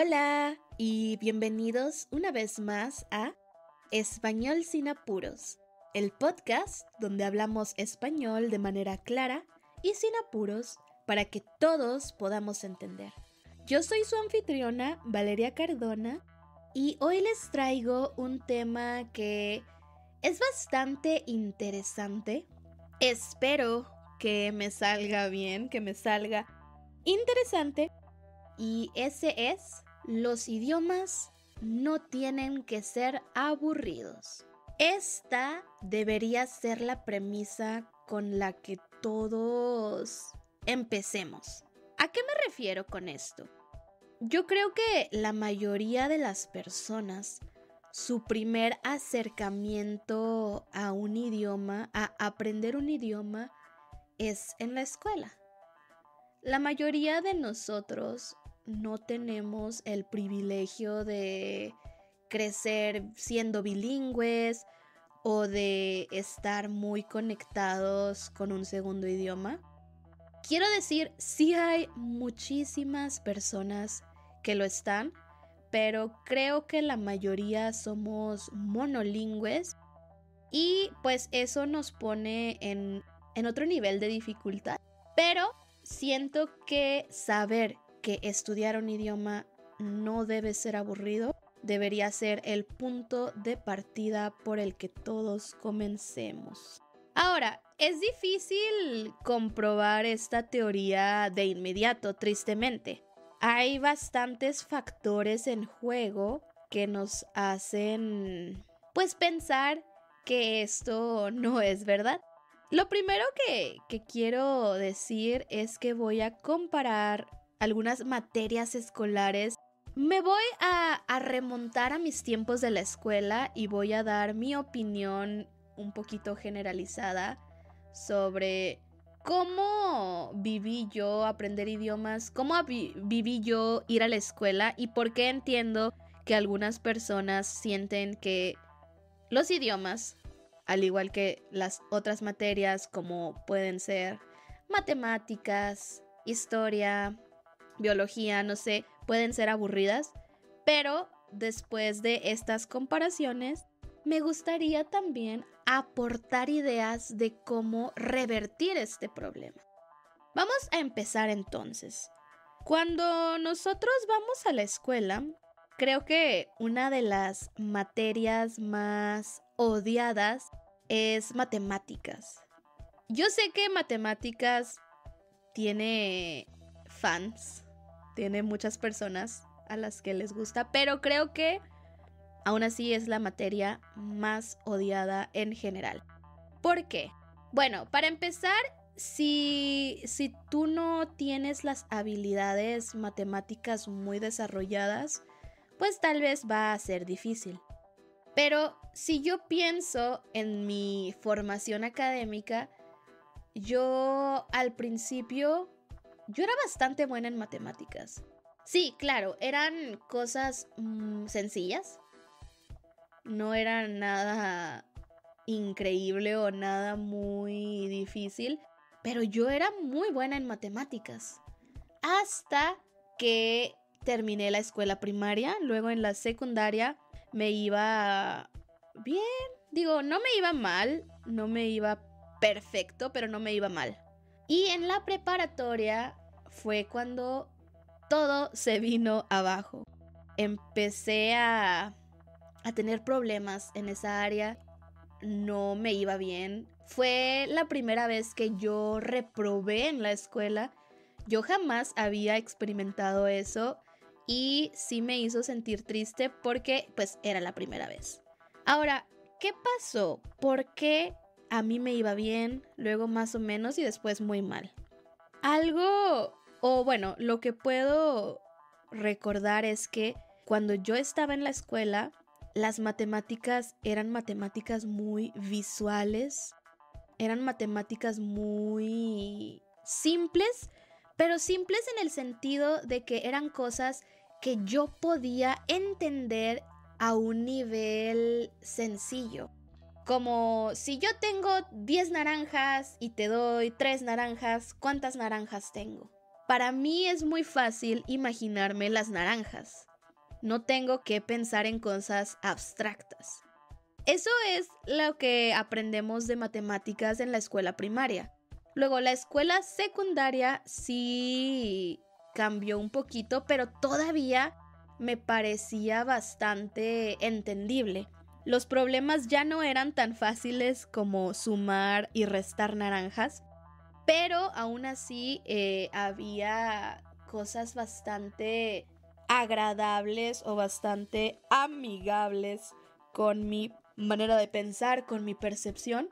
Hola y bienvenidos una vez más a Español sin apuros, el podcast donde hablamos español de manera clara y sin apuros para que todos podamos entender. Yo soy su anfitriona, Valeria Cardona, y hoy les traigo un tema que es bastante interesante. Espero que me salga bien, que me salga interesante. Y ese es: los idiomas no tienen que ser aburridos. Esta debería ser la premisa con la que todos empecemos. ¿A qué me refiero con esto? Yo creo que la mayoría de las personas, su primer acercamiento a un idioma, a aprender un idioma, es en la escuela. La mayoría de nosotros no tenemos el privilegio de crecer siendo bilingües o de estar muy conectados con un segundo idioma. Quiero decir, sí hay muchísimas personas que lo están, pero creo que la mayoría somos monolingües y pues eso nos pone en otro nivel de dificultad. Pero siento que saber que estudiar un idioma no debe ser aburrido, debería ser el punto de partida por el que todos comencemos. Ahora, es difícil comprobar esta teoría de inmediato, tristemente. Hay bastantes factores en juego que nos hacen, pues, pensar que esto no es verdad. Lo primero que quiero decir es que voy a comparar algunas materias escolares. Me voy a remontar a mis tiempos de la escuela y voy a dar mi opinión un poquito generalizada sobre cómo viví yo aprender idiomas, cómo viví yo ir a la escuela y por qué entiendo que algunas personas sienten que los idiomas, al igual que las otras materias como pueden ser matemáticas, historia, biología, no sé, pueden ser aburridas, pero después de estas comparaciones, me gustaría también aportar ideas de cómo revertir este problema. Vamos a empezar entonces. Cuando nosotros vamos a la escuela, creo que una de las materias más odiadas es matemáticas. Yo sé que matemáticas tiene fans, tiene muchas personas a las que les gusta, pero creo que aún así es la materia más odiada en general. ¿Por qué? Bueno, para empezar, si tú no tienes las habilidades matemáticas muy desarrolladas, pues tal vez va a ser difícil. Pero si yo pienso en mi formación académica, yo al principio, yo era bastante buena en matemáticas. Sí, claro, eran cosas sencillas. No era nada increíble o nada muy difícil, pero yo era muy buena en matemáticas. Hasta que terminé la escuela primaria, luego en la secundaria me iba bien. Digo, no me iba mal, no me iba perfecto, pero no me iba mal. Y en la preparatoria fue cuando todo se vino abajo. Empecé a tener problemas en esa área, no me iba bien. Fue la primera vez que yo reprobé en la escuela. Yo jamás había experimentado eso y sí me hizo sentir triste porque pues era la primera vez. Ahora, ¿qué pasó? ¿Por qué a mí me iba bien, luego más o menos y después muy mal? Lo que puedo recordar es que cuando yo estaba en la escuela, las matemáticas eran matemáticas muy visuales, eran matemáticas muy simples, pero simples en el sentido de que eran cosas que yo podía entender a un nivel sencillo. Como si yo tengo 10 naranjas y te doy 3 naranjas, ¿cuántas naranjas tengo? Para mí es muy fácil imaginarme las naranjas. No tengo que pensar en cosas abstractas. Eso es lo que aprendemos de matemáticas en la escuela primaria. Luego, la escuela secundaria sí cambió un poquito, pero todavía me parecía bastante entendible. Los problemas ya no eran tan fáciles como sumar y restar naranjas, pero aún así había cosas bastante agradables o bastante amigables con mi manera de pensar, con mi percepción.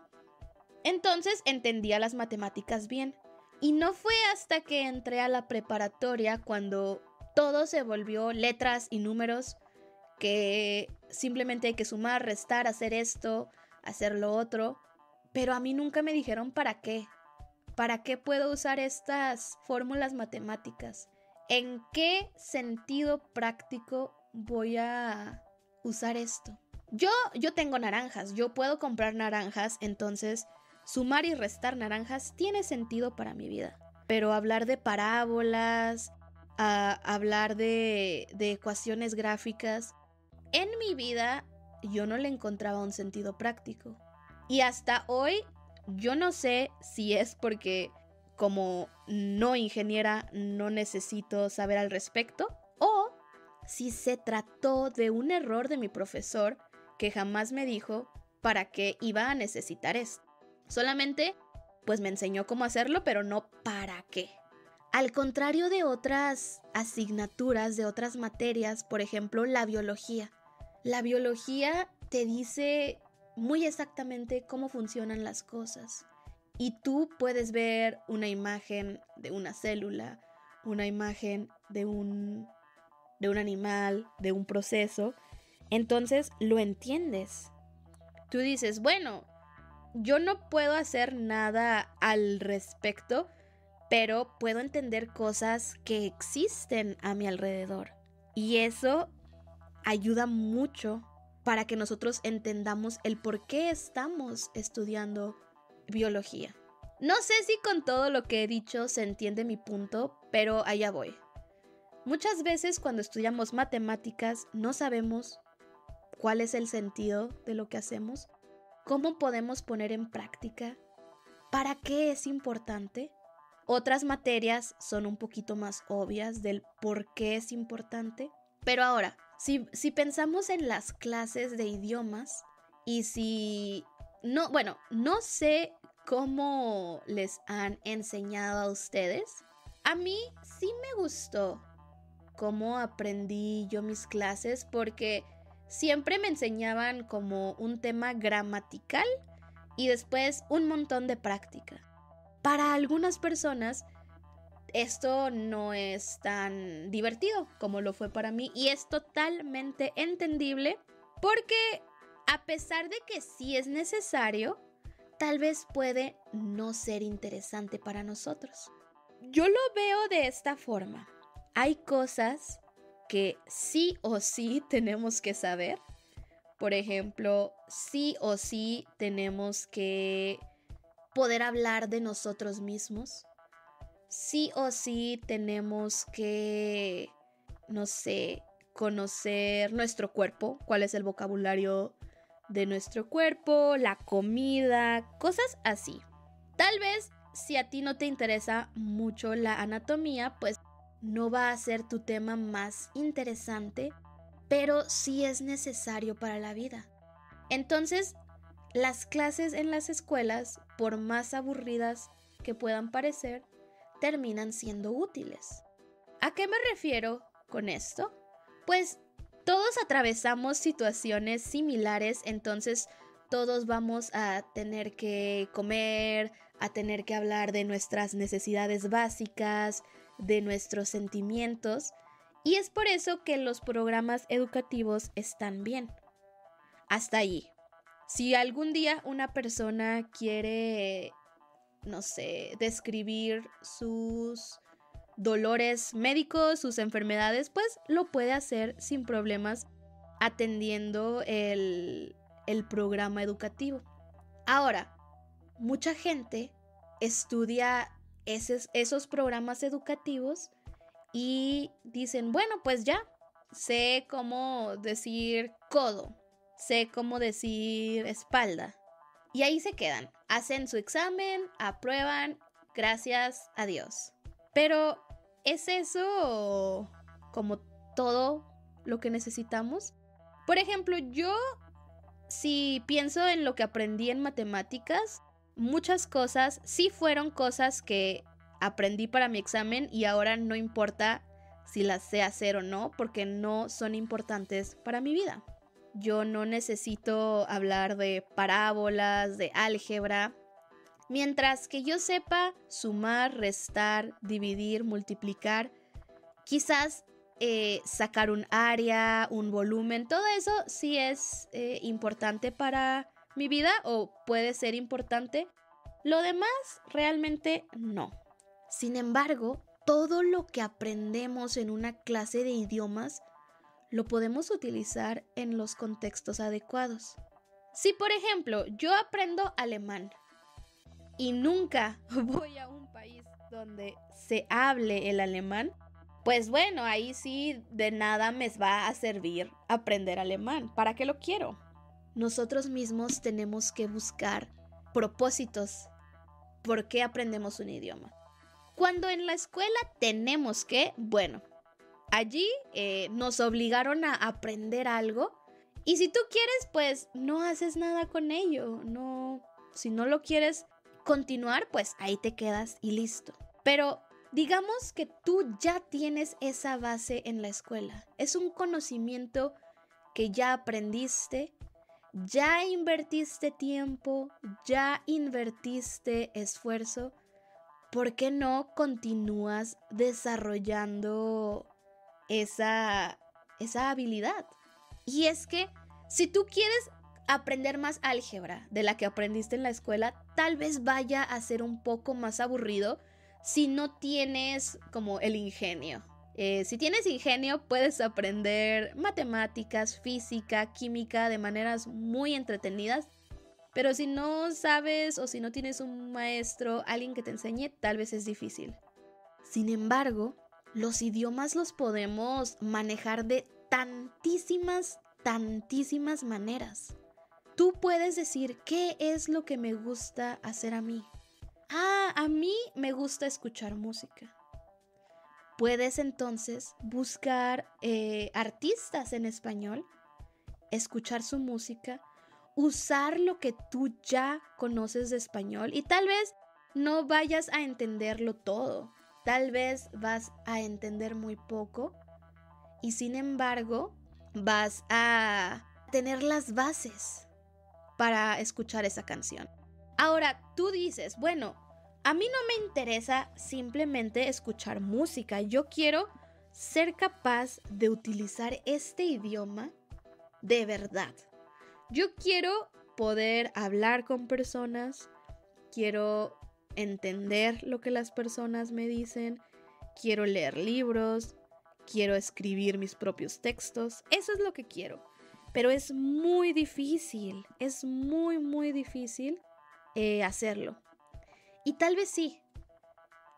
Entonces entendía las matemáticas bien. Y no fue hasta que entré a la preparatoria cuando todo se volvió letras y números, que simplemente hay que sumar, restar, hacer esto, hacer lo otro. Pero a mí nunca me dijeron para qué. ¿Para qué puedo usar estas fórmulas matemáticas? ¿En qué sentido práctico voy a usar esto? Yo tengo naranjas, yo puedo comprar naranjas, entonces sumar y restar naranjas tiene sentido para mi vida. Pero hablar de parábolas, hablar de ecuaciones gráficas, en mi vida yo no le encontraba un sentido práctico. Y hasta hoy yo no sé si es porque como no ingeniera no necesito saber al respecto, o si se trató de un error de mi profesor que jamás me dijo para qué iba a necesitar esto. Solamente pues me enseñó cómo hacerlo, pero no para qué. Al contrario de otras asignaturas, de otras materias, por ejemplo, la biología. La biología te dice muy exactamente cómo funcionan las cosas. Y tú puedes ver una imagen de una célula, una imagen de un animal, de un proceso. Entonces lo entiendes. Tú dices, bueno, yo no puedo hacer nada al respecto, pero puedo entender cosas que existen a mi alrededor. Y eso ayuda mucho para que nosotros entendamos el por qué estamos estudiando biología. No sé si con todo lo que he dicho se entiende mi punto, pero allá voy. Muchas veces cuando estudiamos matemáticas no sabemos cuál es el sentido de lo que hacemos, cómo podemos poner en práctica, para qué es importante. Otras materias son un poquito más obvias del por qué es importante. Pero ahora, si pensamos en las clases de idiomas y si... No sé cómo les han enseñado a ustedes. A mí sí me gustó cómo aprendí yo mis clases porque siempre me enseñaban como un tema gramatical y después un montón de práctica. Para algunas personas esto no es tan divertido como lo fue para mí y es totalmente entendible porque a pesar de que sí es necesario, tal vez puede no ser interesante para nosotros. Yo lo veo de esta forma. Hay cosas que sí o sí tenemos que saber. Por ejemplo, sí o sí tenemos que poder hablar de nosotros mismos. Sí o sí tenemos que, no sé, conocer nuestro cuerpo, cuál es el vocabulario de nuestro cuerpo, la comida, cosas así. Tal vez si a ti no te interesa mucho la anatomía, pues no va a ser tu tema más interesante, pero sí es necesario para la vida. Entonces, las clases en las escuelas, por más aburridas que puedan parecer, terminan siendo útiles. ¿A qué me refiero con esto? Pues todos atravesamos situaciones similares, entonces todos vamos a tener que comer, a tener que hablar de nuestras necesidades básicas, de nuestros sentimientos, y es por eso que los programas educativos están bien. Hasta allí. Si algún día una persona quiere, no sé, describir sus dolores médicos, sus enfermedades, pues lo puede hacer sin problemas atendiendo el programa educativo. Ahora, mucha gente estudia esos programas educativos y dicen, bueno, pues ya, sé cómo decir codo, sé cómo decir espalda. Y ahí se quedan, hacen su examen, aprueban, gracias a Dios. Pero ¿es eso como todo lo que necesitamos? Por ejemplo, yo si pienso en lo que aprendí en matemáticas, muchas cosas sí fueron cosas que aprendí para mi examen y ahora no importa si las sé hacer o no, porque no son importantes para mi vida. Yo no necesito hablar de parábolas, de álgebra. Mientras que yo sepa sumar, restar, dividir, multiplicar, quizás sacar un área, un volumen, todo eso sí es importante para mi vida o puede ser importante. Lo demás realmente no. Sin embargo, todo lo que aprendemos en una clase de idiomas lo podemos utilizar en los contextos adecuados. Si, por ejemplo, yo aprendo alemán y nunca voy a un país donde se hable el alemán, pues bueno, ahí sí de nada me va a servir aprender alemán. ¿Para qué lo quiero? Nosotros mismos tenemos que buscar propósitos. ¿Por qué aprendemos un idioma? Cuando en la escuela tenemos que, bueno, allí nos obligaron a aprender algo y si tú quieres, pues no haces nada con ello. No, si no lo quieres continuar, pues ahí te quedas y listo. Pero digamos que tú ya tienes esa base en la escuela. Es un conocimiento que ya aprendiste, ya invertiste tiempo, ya invertiste esfuerzo. ¿Por qué no continúas desarrollando esa habilidad? Y es que si tú quieres aprender más álgebra de la que aprendiste en la escuela, tal vez vaya a ser un poco más aburrido si no tienes como el ingenio. Si tienes ingenio, puedes aprender matemáticas, física, química de maneras muy entretenidas. Pero si no sabes o si no tienes un maestro, alguien que te enseñe, tal vez es difícil. Sin embargo, los idiomas los podemos manejar de tantísimas maneras. Tú puedes decir, ¿qué es lo que me gusta hacer a mí? A mí me gusta escuchar música. Puedes entonces buscar artistas en español, escuchar su música, usar lo que tú ya conoces de español y tal vez no vayas a entenderlo todo, tal vez vas a entender muy poco y sin embargo vas a tener las bases para escuchar esa canción. Ahora tú dices, bueno, a mí no me interesa simplemente escuchar música, yo quiero ser capaz de utilizar este idioma de verdad. Yo quiero poder hablar con personas, quiero entender lo que las personas me dicen, quiero leer libros, quiero escribir mis propios textos, eso es lo que quiero. Pero es muy difícil, es muy difícil hacerlo. Y tal vez sí,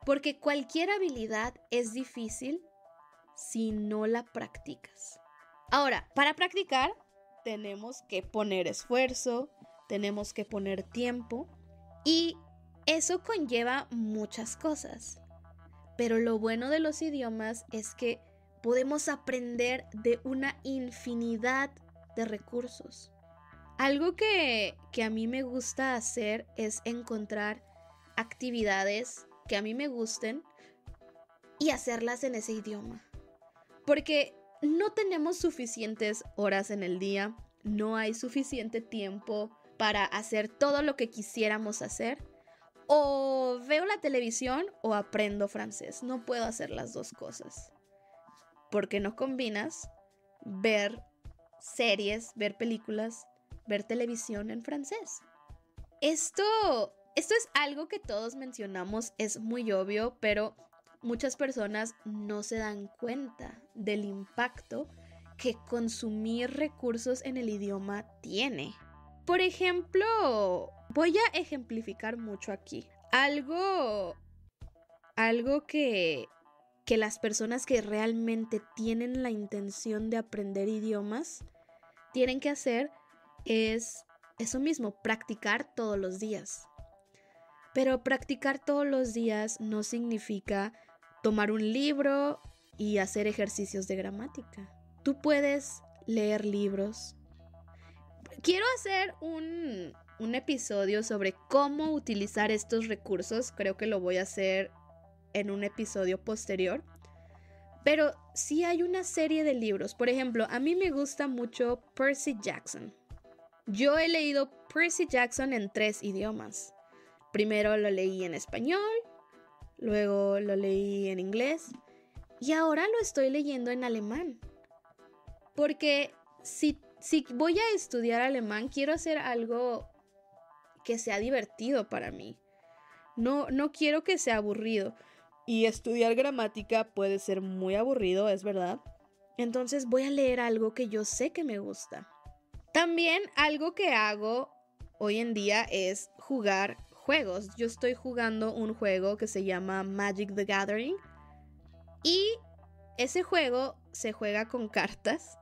porque cualquier habilidad es difícil si no la practicas. Ahora, para practicar tenemos que poner esfuerzo, tenemos que poner tiempo y eso conlleva muchas cosas. Pero lo bueno de los idiomas es que podemos aprender de una infinidad de recursos. Algo que a mí me gusta hacer es encontrar actividades que a mí me gusten y hacerlas en ese idioma. Porque no tenemos suficientes horas en el día, no hay suficiente tiempo para hacer todo lo que quisiéramos hacer. O veo la televisión o aprendo francés. No puedo hacer las dos cosas. Porque no combinas ver series, ver películas, ver televisión en francés. Esto es algo que todos mencionamos, es muy obvio, pero muchas personas no se dan cuenta del impacto que consumir recursos en el idioma tiene. Por ejemplo, voy a ejemplificar mucho aquí. Algo que que las personas que realmente tienen la intención de aprender idiomas tienen que hacer es eso mismo, practicar todos los días. Pero practicar todos los días no significa tomar un libro y hacer ejercicios de gramática. Tú puedes leer libros. Quiero hacer un episodio sobre cómo utilizar estos recursos. Creo que lo voy a hacer en un episodio posterior. Pero sí hay una serie de libros. Por ejemplo, a mí me gusta mucho Percy Jackson. Yo he leído Percy Jackson en 3 idiomas. Primero lo leí en español, luego lo leí en inglés y ahora lo estoy leyendo en alemán. Porque si voy a estudiar alemán, quiero hacer algo que sea divertido para mí. No quiero que sea aburrido. Y estudiar gramática puede ser muy aburrido, es verdad. Entonces voy a leer algo que yo sé que me gusta. También algo que hago hoy en día es jugar juegos. Yo estoy jugando un juego que se llama Magic the Gathering. Y ese juego se juega con cartas.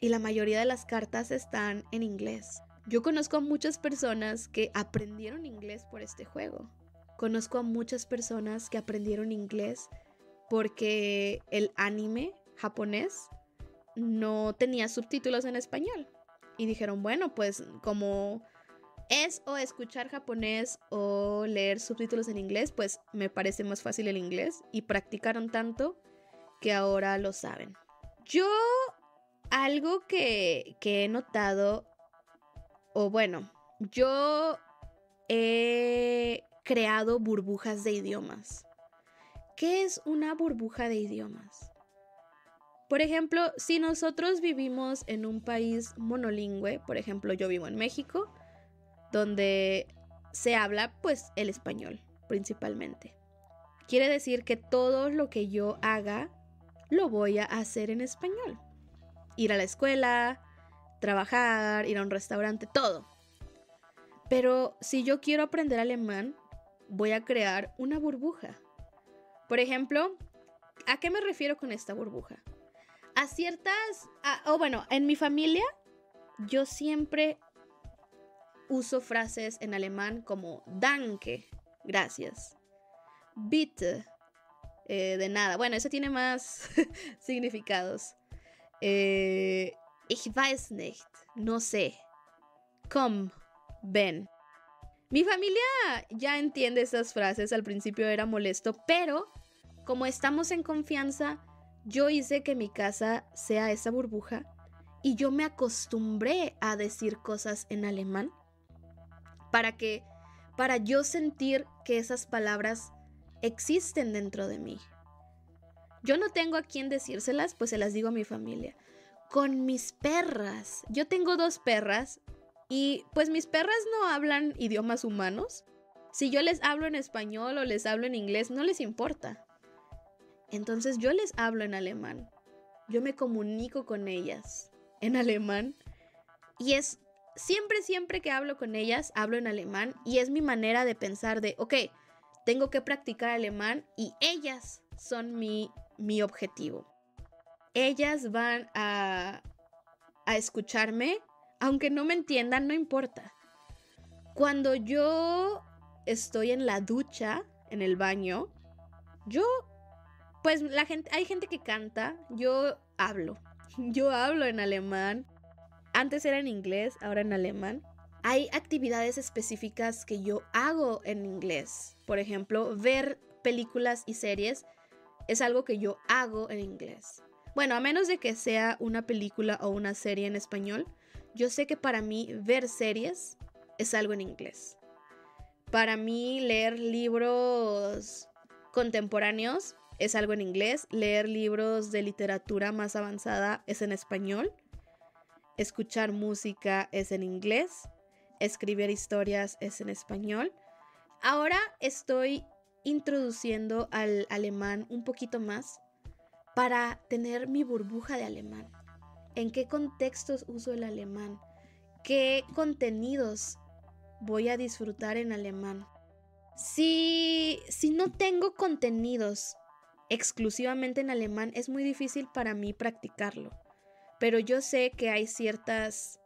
Y la mayoría de las cartas están en inglés. Yo conozco a muchas personas que aprendieron inglés por este juego. Conozco a muchas personas que aprendieron inglés porque el anime japonés no tenía subtítulos en español. Y dijeron, bueno, pues como es o escuchar japonés o leer subtítulos en inglés, pues me parece más fácil el inglés. Y practicaron tanto que ahora lo saben. Algo que he notado, o bueno, yo he creado burbujas de idiomas. ¿Qué es una burbuja de idiomas? Por ejemplo, si nosotros vivimos en un país monolingüe, por ejemplo, yo vivo en México, donde se habla pues el español principalmente. Quiere decir que todo lo que yo haga lo voy a hacer en español. Ir a la escuela, trabajar, ir a un restaurante, todo. Pero si yo quiero aprender alemán, voy a crear una burbuja. Por ejemplo, ¿a qué me refiero con esta burbuja? En mi familia, yo siempre uso frases en alemán como danke, gracias, bitte, de nada. Bueno, eso tiene más significados. Ich weiß nicht, no sé. Komm, ven. Mi familia ya entiende esas frases, al principio era molesto, pero como estamos en confianza, yo hice que mi casa sea esa burbuja y yo me acostumbré a decir cosas en alemán para yo sentir que esas palabras existen dentro de mí. Yo no tengo a quién decírselas, pues se las digo a mi familia. Con mis perras. Yo tengo 2 perras y pues mis perras no hablan idiomas humanos. Si yo les hablo en español o les hablo en inglés, no les importa. Entonces yo les hablo en alemán. Yo me comunico con ellas en alemán. Y es siempre que hablo con ellas, hablo en alemán. Y es mi manera de pensar de, ok, tengo que practicar alemán y ellas son mi objetivo. Ellas van a escucharme, aunque no me entiendan, no importa. Cuando yo estoy en la ducha, en el baño, hay gente que canta, yo hablo en alemán. Antes era en inglés, ahora en alemán. Hay actividades específicas que yo hago en inglés. Por ejemplo, ver películas y series es algo que yo hago en inglés. Bueno, a menos de que sea una película o una serie en español, yo sé que para mí ver series es algo en inglés. Para mí leer libros contemporáneos es algo en inglés. Leer libros de literatura más avanzada es en español. Escuchar música es en inglés. Escribir historias es en español. Ahora estoy introduciendo al alemán un poquito más para tener mi burbuja de alemán. ¿En qué contextos uso el alemán? ¿Qué contenidos voy a disfrutar en alemán? Si no tengo contenidos exclusivamente en alemán, es muy difícil para mí practicarlo. Pero yo sé que hay ciertas...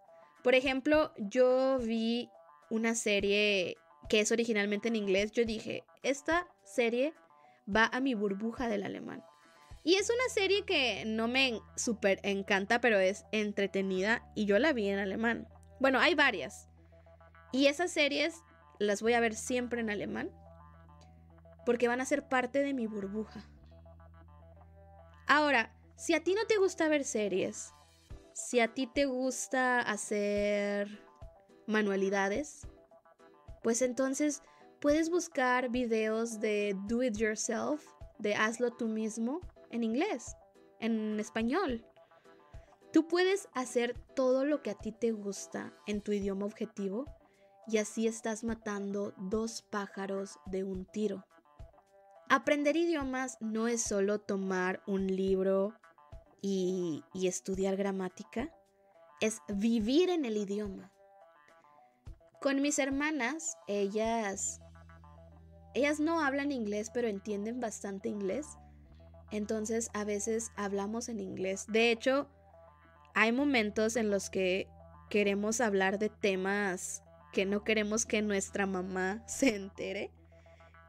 Por ejemplo, yo vi una serie que es originalmente en inglés. Yo dije, esta serie va a mi burbuja del alemán. Y es una serie que no me súper encanta, pero es entretenida y yo la vi en alemán. Bueno, hay varias. Y esas series las voy a ver siempre en alemán porque van a ser parte de mi burbuja. Ahora, si a ti no te gusta ver series, si a ti te gusta hacer manualidades, pues entonces puedes buscar videos de do it yourself, de hazlo tú mismo, en inglés, en español. Tú puedes hacer todo lo que a ti te gusta en tu idioma objetivo y así estás matando 2 pájaros de un tiro. Aprender idiomas no es solo tomar un libro y estudiar gramática, es vivir en el idioma. Con mis hermanas, ellas no hablan inglés, pero entienden bastante inglés. Entonces, a veces hablamos en inglés. De hecho, hay momentos en los que queremos hablar de temas que no queremos que nuestra mamá se entere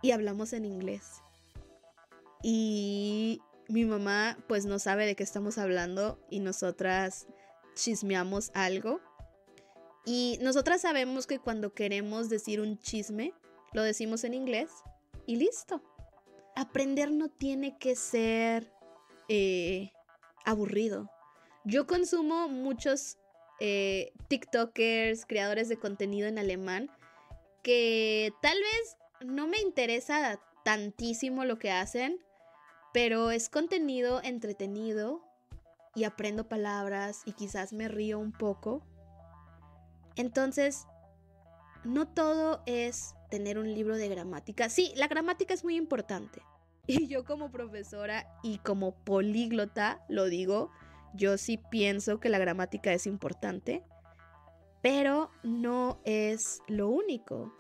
y hablamos en inglés. Y mi mamá pues no sabe de qué estamos hablando y nosotras chismeamos algo. Y nosotras sabemos que cuando queremos decir un chisme, lo decimos en inglés y listo. Aprender no tiene que ser aburrido. Yo consumo muchos TikTokers, creadores de contenido en alemán, que tal vez no me interesa tantísimo lo que hacen, pero es contenido entretenido y aprendo palabras y quizás me río un poco. Entonces, no todo es tener un libro de gramática. Sí, la gramática es muy importante. Y yo como profesora y como políglota lo digo, yo sí pienso que la gramática es importante, pero no es lo único.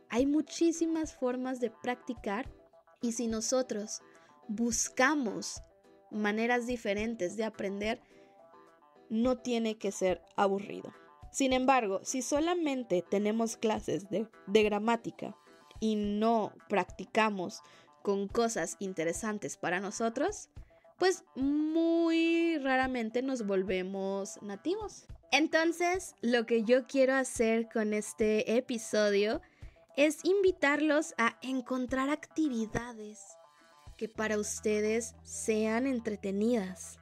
Hay muchísimas formas de practicar y si nosotros buscamos maneras diferentes de aprender, no tiene que ser aburrido. Sin embargo, si solamente tenemos clases de gramática y no practicamos con cosas interesantes para nosotros, pues muy raramente nos volvemos nativos. Entonces, lo que yo quiero hacer con este episodio es invitarlos a encontrar actividades que para ustedes sean entretenidas.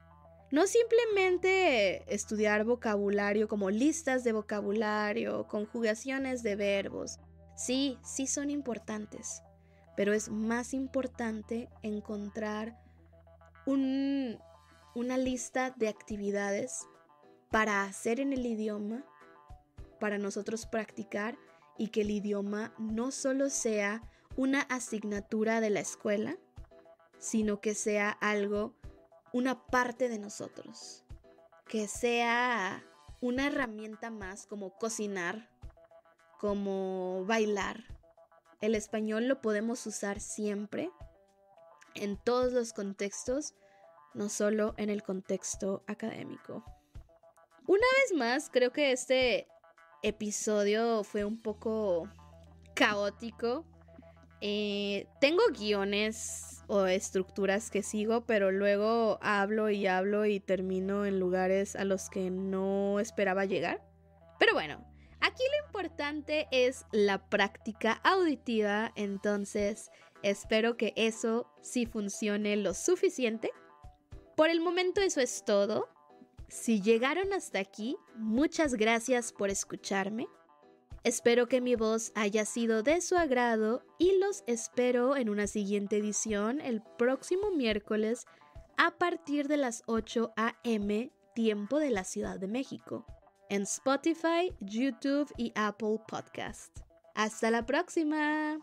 No simplemente estudiar vocabulario como listas de vocabulario, conjugaciones de verbos. Sí son importantes, pero es más importante encontrar una lista de actividades para hacer en el idioma, para nosotros practicar y que el idioma no solo sea una asignatura de la escuela, sino que sea algo, una parte de nosotros, que sea una herramienta más como cocinar, como bailar. El español lo podemos usar siempre, en todos los contextos, no solo en el contexto académico. Una vez más, creo que este episodio fue un poco caótico. Tengo guiones o estructuras que sigo, pero luego hablo y termino en lugares a los que no esperaba llegar. Pero bueno, aquí lo importante es la práctica auditiva, entonces espero que eso sí funcione lo suficiente. Por el momento eso es todo. Si llegaron hasta aquí, muchas gracias por escucharme. Espero que mi voz haya sido de su agrado y los espero en una siguiente edición el próximo miércoles a partir de las 8 a.m. tiempo de la Ciudad de México, en Spotify, YouTube y Apple Podcast. ¡Hasta la próxima!